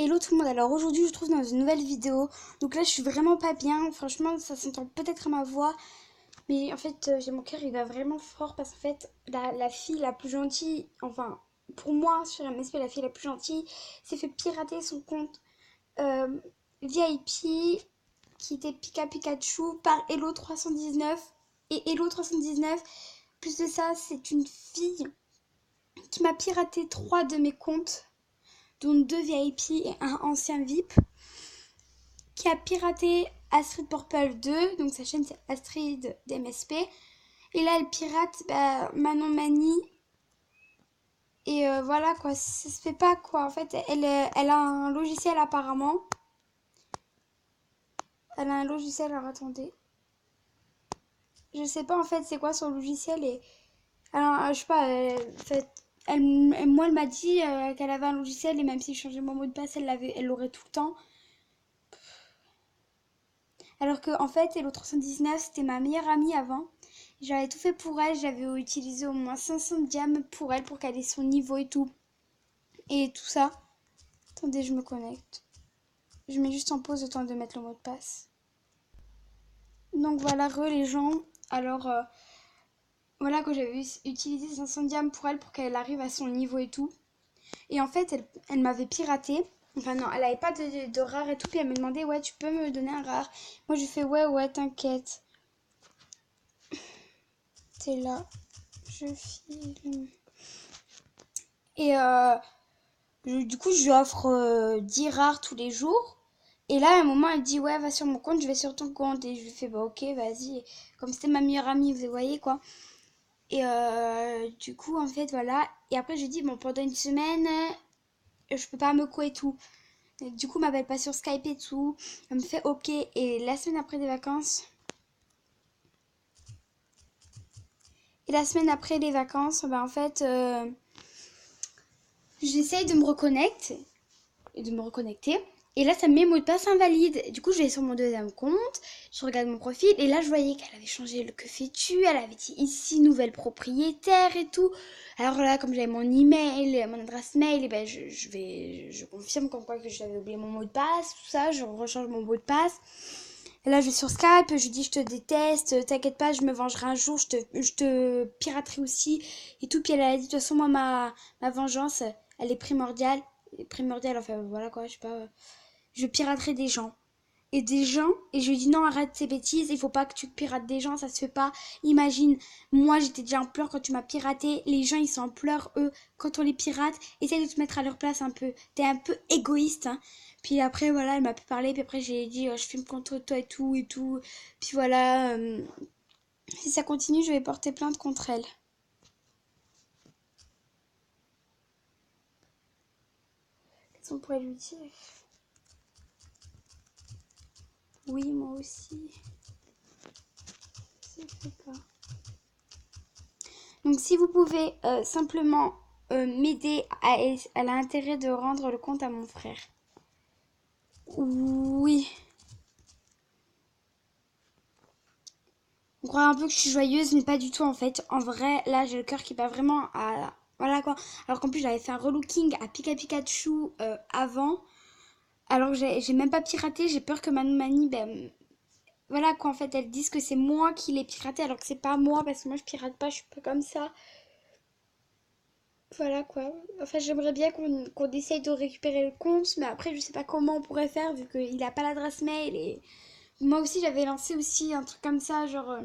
Hello tout le monde, alors aujourd'hui je vous trouve dans une nouvelle vidéo. Donc là je suis vraiment pas bien, franchement ça s'entend peut-être à ma voix. Mais en fait j'ai mon cœur il va vraiment fort parce qu'en fait la fille la plus gentille, enfin pour moi sur MSP la fille la plus gentille s'est fait pirater son compte euh, VIP qui était Pika Pikachu par Hello319. Et Hello319, plus de ça c'est une fille qui m'a piraté 3 de mes comptes dont 2 VIP et un ancien VIP, qui a piraté Astrid Purple 2, donc sa chaîne c'est Astrid d'MSP. Et là elle pirate Manon Mani. Et voilà quoi, ça se fait pas quoi. En fait, elle a un logiciel apparemment. Elle a un logiciel, alors attendez. Je sais pas en fait c'est quoi son logiciel. Et alors, je sais pas, moi elle m'a dit qu'elle avait un logiciel et même si je changeais mon mot de passe, elle l'aurait tout le temps. Alors que en fait, Hello 319, c'était ma meilleure amie avant. J'avais tout fait pour elle, j'avais utilisé au moins 500 diamants pour elle, pour qu'elle ait son niveau et tout. Et tout ça. Attendez, je me connecte. Je mets juste en pause le temps de mettre le mot de passe. Donc voilà, les gens. Alors, voilà, quand j'avais utilisé 500 diamants pour elle, pour qu'elle arrive à son niveau et tout. Et en fait, elle m'avait piraté. Enfin non, elle avait pas de rare et tout. Puis elle me demandait, ouais, tu peux me donner un rare. Moi, je fais, ouais, t'inquiète. T'es là. Je filme. Et du coup, je lui offre 10 rares tous les jours. Et là, à un moment, elle dit, ouais, va sur mon compte, je vais sur ton compte. Et je lui fais, bah ok, vas-y. Comme c'était ma meilleure amie, vous voyez quoi. Et du coup, en fait, voilà. Et après, je lui dis, bon, pendant une semaine, je peux pas me co et tout. Et du coup, elle m'appelle pas sur Skype et tout. Elle me fait, ok. Et la semaine après les vacances. Et la semaine après les vacances, bah en fait, j'essaye de me reconnecter. Et de me reconnecter. Et là, ça me met mot de passe invalide. Du coup, je vais sur mon deuxième compte, je regarde mon profil, et là, je voyais qu'elle avait changé le que fais-tu, elle avait dit ici, nouvelle propriétaire et tout. Alors là, comme j'avais mon email, mon adresse mail, et ben je confirme comme quoi que j'avais oublié mon mot de passe, tout ça, je rechange mon mot de passe. Et là, je vais sur Skype, je dis je te déteste, t'inquiète pas, je me vengerai un jour, je te piraterai aussi et tout. Puis elle a dit de toute façon, moi, ma vengeance, elle est primordiale, enfin voilà quoi, je sais pas, je piraterai des gens. Et des gens, et je lui dis non, arrête ces bêtises, il faut pas que tu pirates des gens, ça se fait pas. Imagine, moi j'étais déjà en pleurs quand tu m'as piraté, les gens ils sont en pleurs eux quand on les pirate. Essaye de te mettre à leur place un peu, t'es un peu égoïste, hein. Puis après voilà, elle m'a pu parler, puis après j'ai dit je filme contre toi et tout et tout. Puis voilà, si ça continue, je vais porter plainte contre elle. Qu'est-ce qu'on pourrait lui dire? Oui, moi aussi. Je sais pas. Donc si vous pouvez simplement m'aider, elle a intérêt de rendre le compte à mon frère. Oui. On croit un peu que je suis joyeuse, mais pas du tout en fait. En vrai, là j'ai le cœur qui bat vraiment à... Voilà quoi. Alors qu'en plus j'avais fait un relooking à Pika Pikachu avant. Alors que j'ai même pas piraté, j'ai peur que Manon Mani, ben... Voilà quoi, en fait, elles disent que c'est moi qui l'ai piraté alors que c'est pas moi parce que moi je pirate pas, je suis pas comme ça. Voilà quoi. Enfin, j'aimerais bien qu'on essaye de récupérer le compte, mais après, je sais pas comment on pourrait faire vu qu'il a pas l'adresse mail. Et moi aussi, j'avais lancé aussi un truc comme ça, genre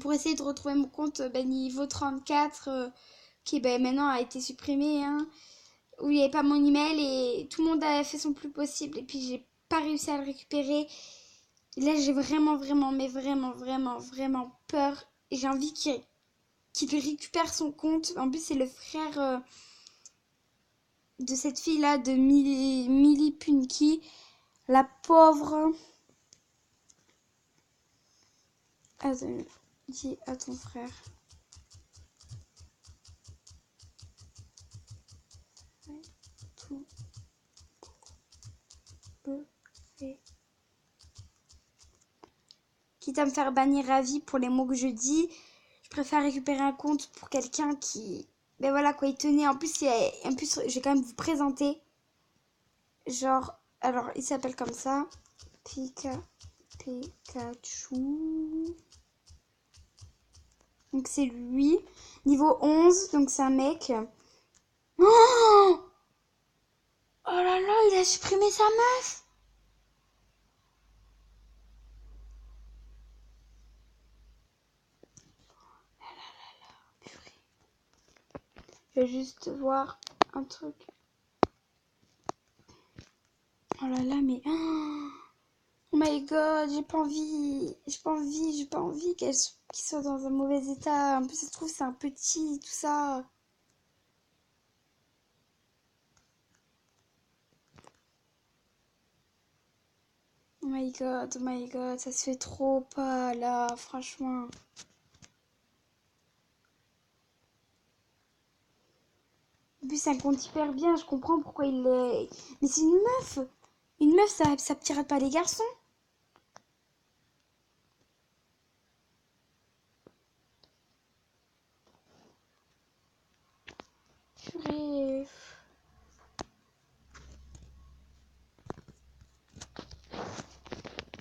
pour essayer de retrouver mon compte niveau 34 qui maintenant a été supprimé, hein, où il n'y avait pas mon email et tout le monde a fait son plus possible. Et puis, j'ai pas réussi à le récupérer. Et là, j'ai vraiment, vraiment, mais vraiment, vraiment, vraiment peur. Et j'ai envie qu'il récupère son compte. En plus, c'est le frère de cette fille-là, de Millie Punky. La pauvre. Attends, dis à ton frère. Tout le fait. Quitte à me faire bannir à vie pour les mots que je dis, je préfère récupérer un compte pour quelqu'un qui... Ben voilà quoi, il tenait. En plus, je vais quand même vous présenter. genre, alors il s'appelle comme ça. Pikachu. Donc c'est lui. Niveau 11, donc c'est un mec. Oh, oh là là, il a supprimé sa meuf. Je vais juste voir un truc. Oh là là, mais... Oh my god, j'ai pas envie. J'ai pas envie qu'il soit dans un mauvais état. En plus, ça se trouve, c'est un petit, tout ça. Oh my god, ça se fait trop pas là, franchement. En plus, c'est un compte hyper bien, je comprends pourquoi il est. Mais c'est une meuf! Une meuf, ça pirate pas les garçons! Purée.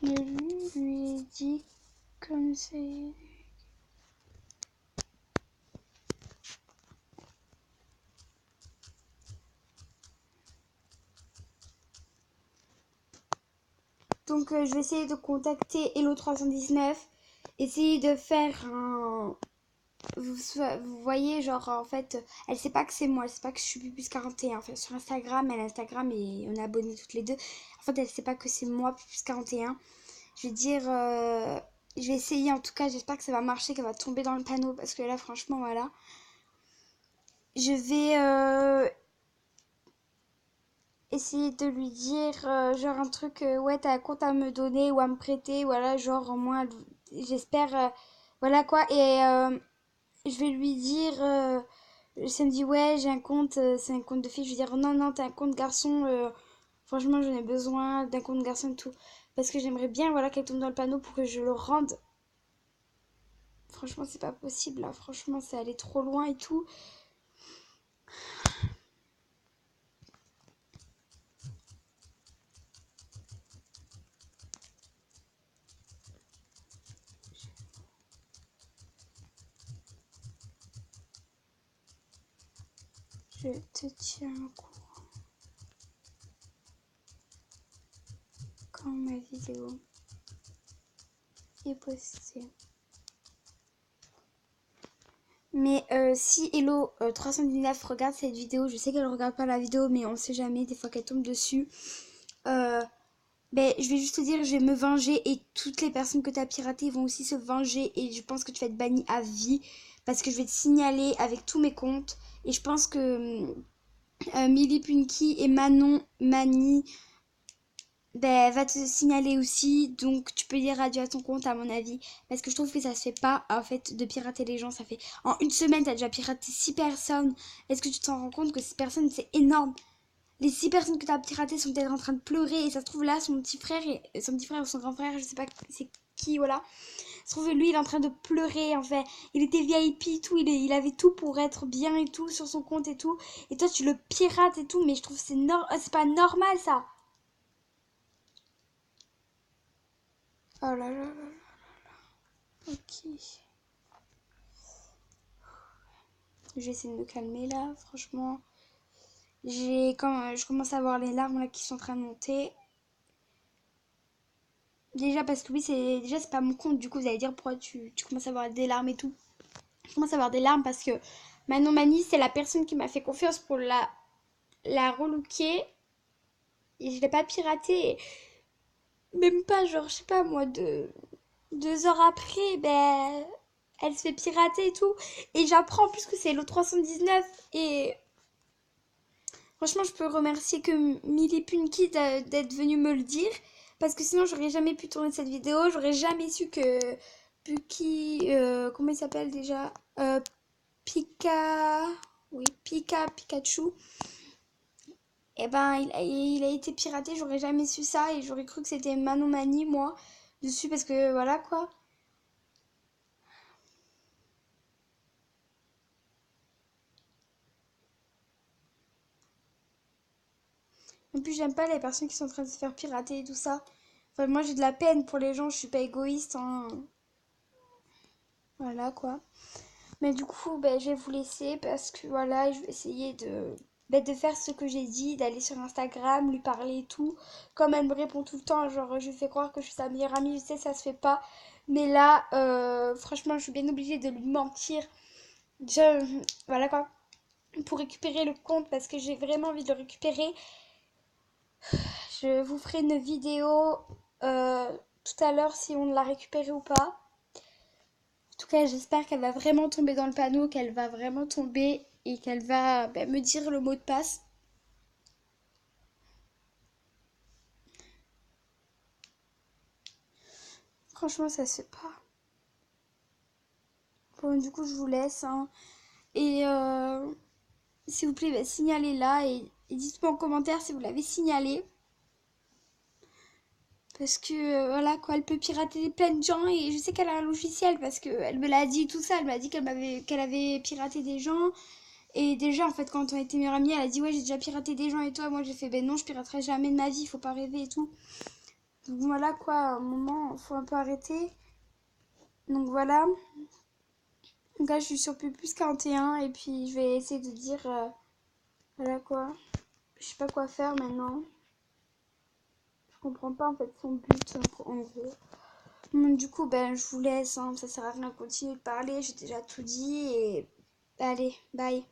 Mais lui ai dit comme c'est. Donc, je vais essayer de contacter Hello319. Essayer de faire un. Vous voyez, genre, en fait, elle sait pas que c'est moi, elle sait pas que je suis plus 41. Enfin, sur Instagram, elle a Instagram et on est abonnés toutes les deux. En fait, elle sait pas que c'est moi plus 41. Je vais dire, je vais essayer en tout cas, j'espère que ça va marcher, qu'elle va tomber dans le panneau parce que là, franchement, voilà. Je vais essayer de lui dire, genre, un truc, ouais, t'as un compte à me donner ou à me prêter, voilà, genre, au moins, j'espère, voilà quoi. Et je vais lui dire, ça me dit, ouais, j'ai un compte, c'est un compte de fille. Je vais dire, non, non, t'as un compte garçon, franchement, j'en ai besoin d'un compte garçon et tout. Parce que j'aimerais bien, voilà, qu'elle tombe dans le panneau pour que je le rende. Franchement, c'est pas possible, là. Franchement, c'est allé trop loin et tout. Je te tiens au courant quand ma vidéo est postée. Mais si Hello 319 regarde cette vidéo, je sais qu'elle regarde pas la vidéo, mais on sait jamais, des fois qu'elle tombe dessus. Ben, je vais juste te dire, je vais me venger et toutes les personnes que tu as piratées vont aussi se venger et je pense que tu vas être banni à vie parce que je vais te signaler avec tous mes comptes et je pense que Millie Punky et Manon Mani ben, va te signaler aussi, donc tu peux dire adieu à ton compte à mon avis, parce que je trouve que ça se fait pas en fait de pirater les gens, ça fait en une semaine t'as déjà piraté 6 personnes, est-ce que tu t'en rends compte que 6 personnes c'est énorme? Les 6 personnes que t'as piratées sont peut-être en train de pleurer et ça se trouve là son petit frère ou son grand frère, je sais pas c'est qui, voilà, ça se trouve lui il est en train de pleurer en fait, il était VIP et tout, il avait tout pour être bien et tout sur son compte et tout, et toi tu le pirates et tout, mais je trouve que c'est pas normal ça. Oh là là là là. Ok. Je vais essayer de me calmer là, franchement. Je commence à voir les larmes là qui sont en train de monter. Déjà parce que oui, c'est pas mon compte, du coup vous allez dire pourquoi tu commences à avoir des larmes et tout. Je commence à avoir des larmes parce que Manon Mani, c'est la personne qui m'a fait confiance pour la relooker. Et je l'ai pas piraté. Même pas, genre, je sais pas moi, 2 heures après, ben, elle se fait pirater et tout. Et j'apprends en plus que c'est l'O319. Et franchement, je peux remercier que Millie Punky d'être venue me le dire. Parce que sinon, j'aurais jamais pu tourner cette vidéo. J'aurais jamais su que Punky. Comment il s'appelle déjà Pika. Oui, Pikachu. Et ben, il a été piraté. J'aurais jamais su ça. Et j'aurais cru que c'était Manon Mani, moi, dessus. Parce que voilà quoi. En plus, j'aime pas les personnes qui sont en train de se faire pirater et tout ça. Enfin, moi, j'ai de la peine pour les gens, je suis pas égoïste, hein. Voilà, quoi. Mais du coup, ben, je vais vous laisser parce que voilà, je vais essayer de faire ce que j'ai dit, d'aller sur Instagram, lui parler et tout. Comme elle me répond tout le temps, genre je lui fais croire que je suis sa meilleure amie, je sais, ça se fait pas. Mais là, franchement, je suis bien obligée de lui mentir. Voilà quoi, pour récupérer le compte parce que j'ai vraiment envie de le récupérer. Je vous ferai une vidéo tout à l'heure si on l'a récupéré ou pas. En tout cas, j'espère qu'elle va vraiment tomber dans le panneau, qu'elle va vraiment tomber et qu'elle va me dire le mot de passe. Franchement, ça se fait pas. Bon, du coup, je vous laisse, hein. Et s'il vous plaît, signalez-la et dites-moi en commentaire si vous l'avez signalé. Parce que voilà quoi, elle peut pirater plein de gens et je sais qu'elle a un logiciel parce qu'elle me l'a dit tout ça. Elle m'a dit qu'elle avait piraté des gens. Et déjà, en fait, quand on était meilleure amie, elle a dit ouais, j'ai déjà piraté des gens et toi. Moi, j'ai fait ben non, je piraterai jamais de ma vie, faut pas rêver et tout. Donc voilà quoi, à un moment, faut un peu arrêter. Donc voilà. Donc là, je suis sur plus 41 et puis je vais essayer de dire voilà quoi. Je sais pas quoi faire maintenant. Je comprends pas en fait son but en gros. Donc, du coup, ben je vous laisse, hein, ça sert à rien de continuer de parler, j'ai déjà tout dit et allez, bye.